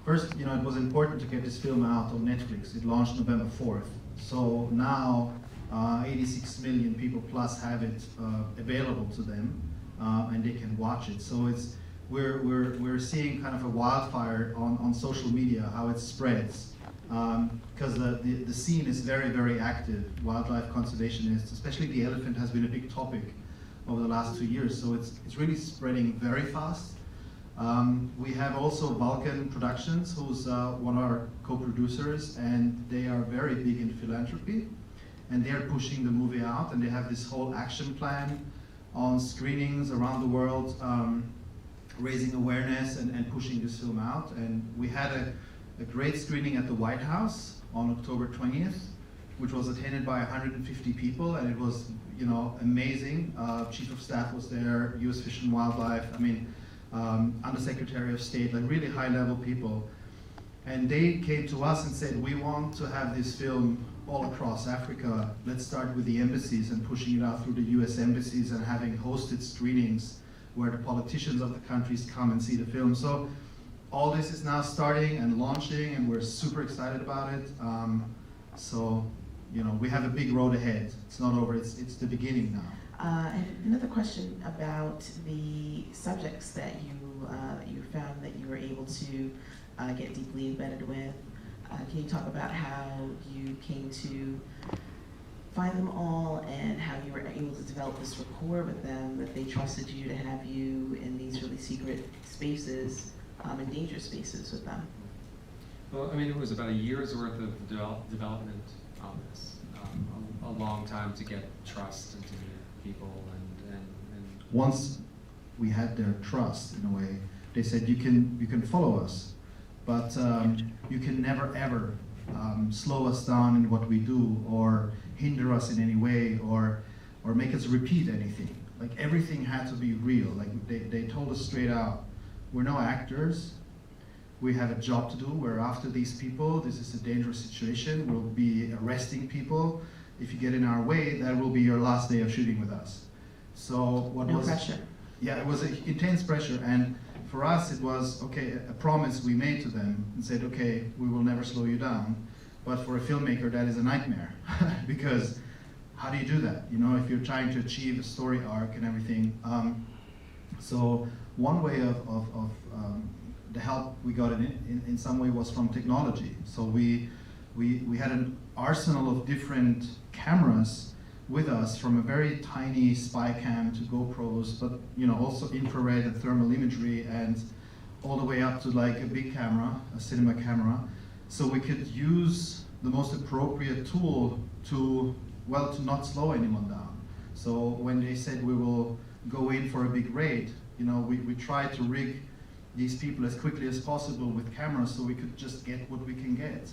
first, you know, it was important to get this film out on Netflix. It launched November 4th. So now 86 million people plus have it available to them, and they can watch it. So we're seeing kind of a wildfire on social media, how it spreads. Because the scene is very, very active. Wildlife conservationists, especially the elephant, has been a big topic over the last 2 years. So it's really spreading very fast. We have also Vulcan Productions, who's one of our co-producers, and they are very big in philanthropy. And they're pushing the movie out, and they have this whole action plan on screenings around the world, raising awareness and pushing this film out. And we had a great screening at the White House on October 20th, which was attended by 150 people, and it was, you know, amazing. Chief of Staff was there, U.S. Fish and Wildlife, I mean, Undersecretary of State, like really high-level people. And they came to us and said, we want to have this film all across Africa. Let's start with the embassies and pushing it out through the U.S. embassies and having hosted screenings where the politicians of the countries come and see the film. So all this is now starting and launching, and we're super excited about it. So, you know, we have a big road ahead. It's not over, it's the beginning now. And another question about the subjects that you found that you were able to get deeply embedded with. Can you talk about how you came to find them all and how you were able to develop this rapport with them, that they trusted you to have you in these really secret spaces and dangerous spaces with them? Well, I mean, it was about a year's worth of development on this. A long time to get trust and to meet people and once we had their trust, in a way, they said, you can follow us, but you can never ever slow us down in what we do or hinder us in any way or make us repeat anything. Like everything had to be real. Like they told us straight out, we're no actors. We have a job to do. We're after these people. This is a dangerous situation. We'll be arresting people. If you get in our way, that will be your last day of shooting with us. So No pressure. Yeah, it was intense pressure, and for us it was, okay, a promise we made to them and said, okay, we will never slow you down. But for a filmmaker, that is a nightmare because how do you do that? You know, if you're trying to achieve a story arc and everything. So one way of the help we got in some way was from technology. So we had an arsenal of different cameras with us, from a very tiny spy cam to GoPros, but you know, also infrared and thermal imagery, and all the way up to like a big camera, a cinema camera. So we could use the most appropriate tool to not slow anyone down. So when they said we will go in for a big raid, you know, we tried to rig these people as quickly as possible with cameras so we could just get what we can get.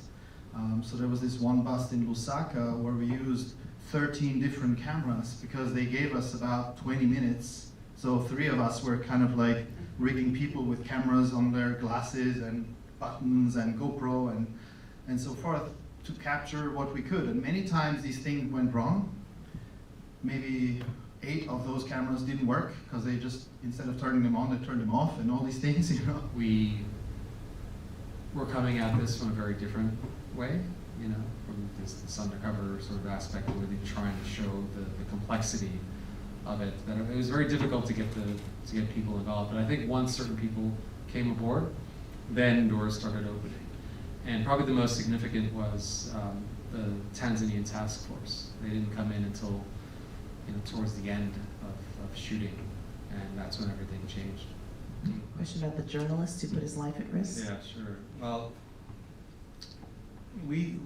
So there was this one bust in Lusaka where we used 13 different cameras because they gave us about 20 minutes. So 3 of us were kind of like rigging people with cameras on their glasses and buttons and GoPro and so forth to capture what we could. And many times these things went wrong. Maybe 8 of those cameras didn't work because they just, instead of turning them on, they turned them off and all these things, you know. we were coming at this from a very different way, you know, from this undercover sort of aspect, really trying to show the complexity of it. That it was very difficult to get people involved. But I think once certain people came aboard, then doors started opening. And probably the most significant was the Tanzanian task force. They didn't come in until, you know, towards the end of shooting, and that's when everything changed. Question about the journalist who put his life at risk? Yeah, sure. Well, we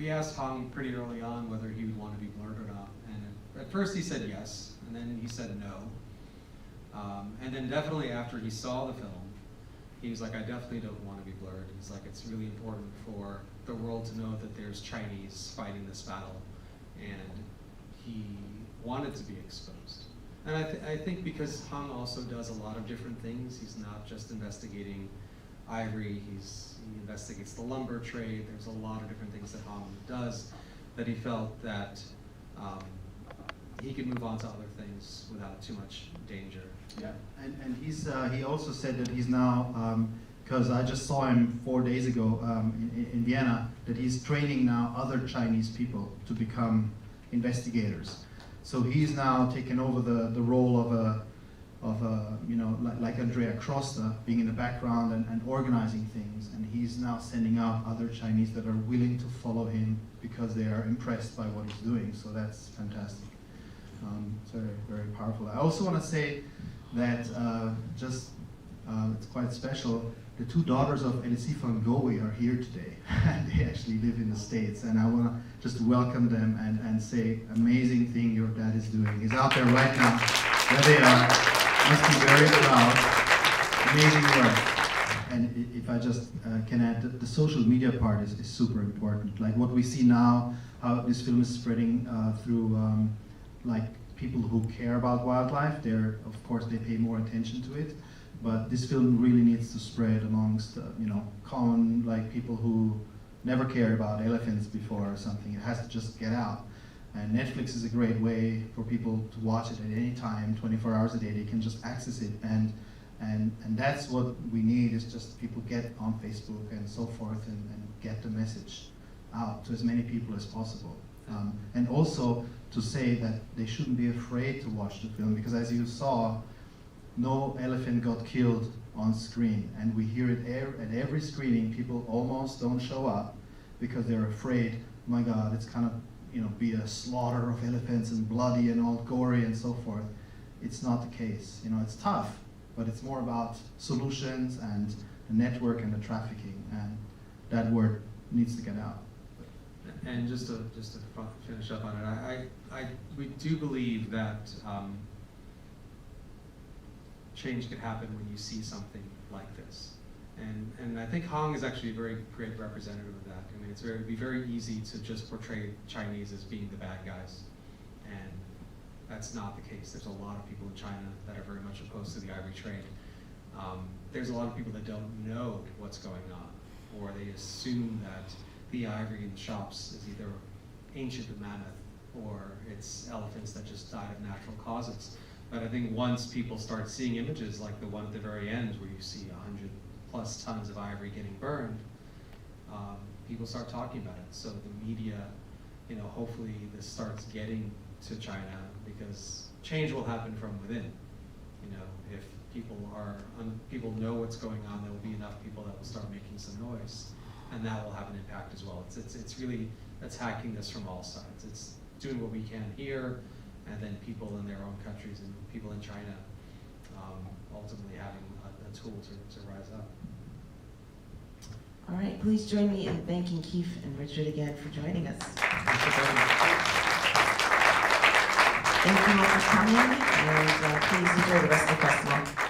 asked Hong pretty early on whether he would want to be blurred or not, and at first he said yes, and then he said no, and then definitely after he saw the film, he was like, I definitely don't want to be blurred. He's like, it's really important for the world to know that there's Chinese fighting this battle, and he wanted to be exposed. And I think because Hong also does a lot of different things, he's not just investigating ivory, he investigates the lumber trade. There's a lot of different things that Hong does that he felt that he could move on to other things without too much danger. Yeah, and he also said that he's now because I just saw him 4 days ago in Vienna, that he's training now other Chinese people to become investigators. So he's now taken over the role of a you know, like Andrea Crosta, being in the background and organizing things, and he's now sending out other Chinese that are willing to follow him because they are impressed by what he's doing. So that's fantastic. It's very, very powerful. I also want to say that it's quite special. The two daughters of Elsie van Gogh are here today, and they actually live in the States. And I want to just welcome them and say, amazing thing your dad is doing. He's out there right now. There they are. Must be very proud. Amazing work. And if I just can add, the social media part is super important. Like what we see now, how this film is spreading through like people who care about wildlife. Of course, they pay more attention to it. But this film really needs to spread amongst, you know, common like people who never cared about elephants before or something. It has to just get out. And Netflix is a great way for people to watch it at any time, 24 hours a day. They can just access it, and that's what we need, is just people get on Facebook and so forth and get the message out to as many people as possible. And also to say that they shouldn't be afraid to watch the film, because as you saw, no elephant got killed on screen, and we hear it at every screening. People almost don't show up because they're afraid, oh my God, it's kind of, you know, be a slaughter of elephants and bloody and all gory and so forth. It's not the case. You know, it's tough, but it's more about solutions and the network and the trafficking, and that word needs to get out. And just to finish up on it, we do believe that change can happen when you see something like this. And I think Hong is actually a very great representative of that. I mean, it'd be very easy to just portray Chinese as being the bad guys. And that's not the case. There's a lot of people in China that are very much opposed to the ivory trade. There's a lot of people that don't know what's going on, or they assume that the ivory in the shops is either ancient mammoth or it's elephants that just died of natural causes. But I think once people start seeing images like the one at the very end where you see 100+ tons of ivory getting burned, people start talking about it. So the media, you know, hopefully this starts getting to China, because change will happen from within. You know, if people know what's going on, there will be enough people that will start making some noise, and that will have an impact as well. It's really attacking this from all sides. It's doing what we can here, and then people in their own countries and people in China ultimately having a tool to rise up. All right, please join me in thanking Kief and Richard again for joining us. Thank you all for coming, and please enjoy the rest of the festival.